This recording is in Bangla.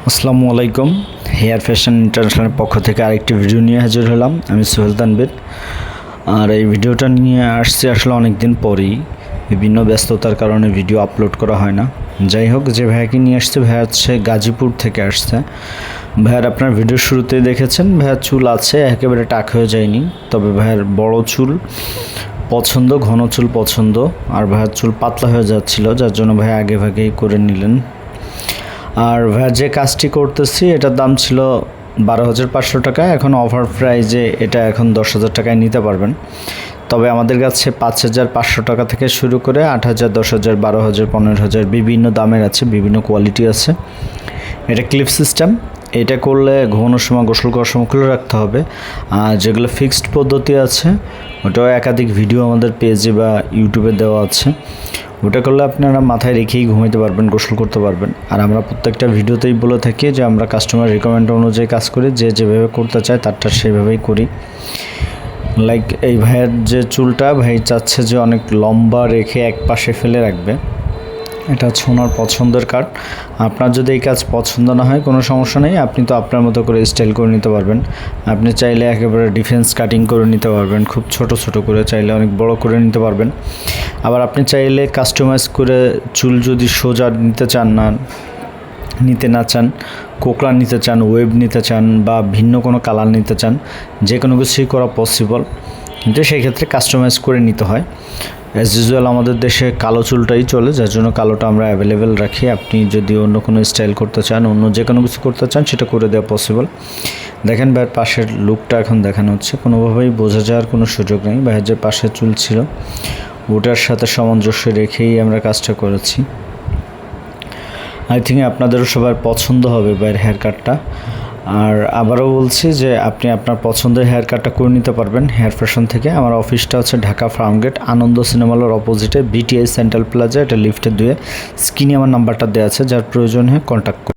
আসসালামু আলাইকুম। হেয়ার ফ্যাশন ইন্টারন্যাশনালের পক্ষ থেকে আরেকটি ভিডিও নিয়ে হাজির হলাম। আমি সোহেল তানভীর। আর এই ভিডিওটা নিয়ে আসছি আসলে অনেক দিন পরেই, বিভিন্ন ব্যস্ততার কারণে ভিডিও আপলোড করা হয় না। যাই হোক, যে ভাইয়াকে নিয়ে আসছে, ভাইয়া হচ্ছে গাজীপুর থেকে আসছে। ভাইয়ার আপনার ভিডিও শুরুতেই দেখেছেন, ভাইয়ার চুল আছে, একেবারে টাক হয়ে যায়নি। তবে ভাইয়ার বড় চুল পছন্দ, ঘন চুল পছন্দ, আর ভাইয়ার চুল পাতলা হয়ে যাচ্ছিল, যার জন্য ভাইয়া আগে ভাগেই করে নিলেন। আর ভাইয়া যে কাজটি করতেছি এটার দাম ছিল 12,500 টাকা। এখন অফার প্রাইজে এটা এখন 10,000 টাকায় নিতে পারবেন। তবে আমাদের কাছে 5,500 টাকা থেকে শুরু করে 8,000, 10,000, 12,000, 15,000 বিভিন্ন দামের আছে, বিভিন্ন কোয়ালিটি আছে। এটা ক্লিপ সিস্টেম। এটা করলে ঘুমানোর সময়, গোসল করার সময় খুলে রাখতে হবে। আর যেগুলো ফিক্সড পদ্ধতি আছে, ওটাও একাধিক ভিডিও আমাদের পেজে বা ইউটিউবে দেওয়া আছে। ওটা করলে আপনারা মাথায় রেখেই ঘুমাইতে পারবেন, গোসল করতে পারবেন। আর আমরা প্রত্যেকটা ভিডিওতেই বলে থাকি যে আমরা কাস্টমার রিকমেন্ড অনুযায়ী কাজ করি, যে যেভাবে করতে চায় তারটা সেভাবেই করি। লাইক এই ভাইয়ের যে চুলটা, ভাই চাচ্ছে যে অনেক লম্বা রেখে এক পাশে ফেলে রাখবে। এটা হচ্ছে ওনার পছন্দের কাট। আপনার যদি এই কাজ পছন্দ না হয় কোনো সমস্যা নেই, আপনি তো আপনার মতো করে স্টাইল করে নিতে পারবেন। আপনি চাইলে একেবারে ডিফেন্স কাটিং করে নিতে পারবেন, খুব ছোট ছোট করে, চাইলে অনেক বড় করে নিতে পারবেন। আবার আপনি চাইলে কাস্টমাইজ করে চুল যদি সোজা নিতে না চান, কোকড়া নিতে চান, ওয়েভ নিতে চান, বা ভিন্ন কোনো কালার নিতে চান, যে কোনো কিছুই করা পসিবল। কিন্তু সেই ক্ষেত্রে কাস্টমাইজ করে নিতে হয়। অ্যাজ ইউজুয়াল আমাদের দেশে কালো চুলটাই চলে, যার জন্য কালোটা আমরা অ্যাভেলেবেল রাখি। আপনি যদি অন্য কোনো স্টাইল করতে চান, অন্য যে কোনো কিছু করতে চান, সেটা করে দেওয়া পসিবল। দেখেন ভাইয়ের পাশের লুকটা এখন দেখানো হচ্ছে, কোনোভাবেই বোঝা যাওয়ার কোনো সুযোগ নেই। ভাইয়ের যে পাশের চুল ছিল ওটার সাথে সামঞ্জস্য রেখেই আমরা কাজটা করেছি। আই থিঙ্ক আপনাদেরও সবার পছন্দ হবে ভাইয়ের হেয়ার কাটটা। আর আবারও বলছি যে আপনি আপনার পছন্দের হেয়ার কাটটা করে নিতে পারবেন হেয়ার ফ্যাশন থেকে। আমার অফিসটা হচ্ছে ঢাকা ফার্মগেট, আনন্দ সিনেমালের অপোজিটে, বিটিআই সেন্ট্রাল প্লাজা, এটা লিফটে 2। স্ক্রিনে আমার নাম্বারটা দেওয়া আছে, যার প্রয়োজন হয় কন্ট্যাক্ট করুন।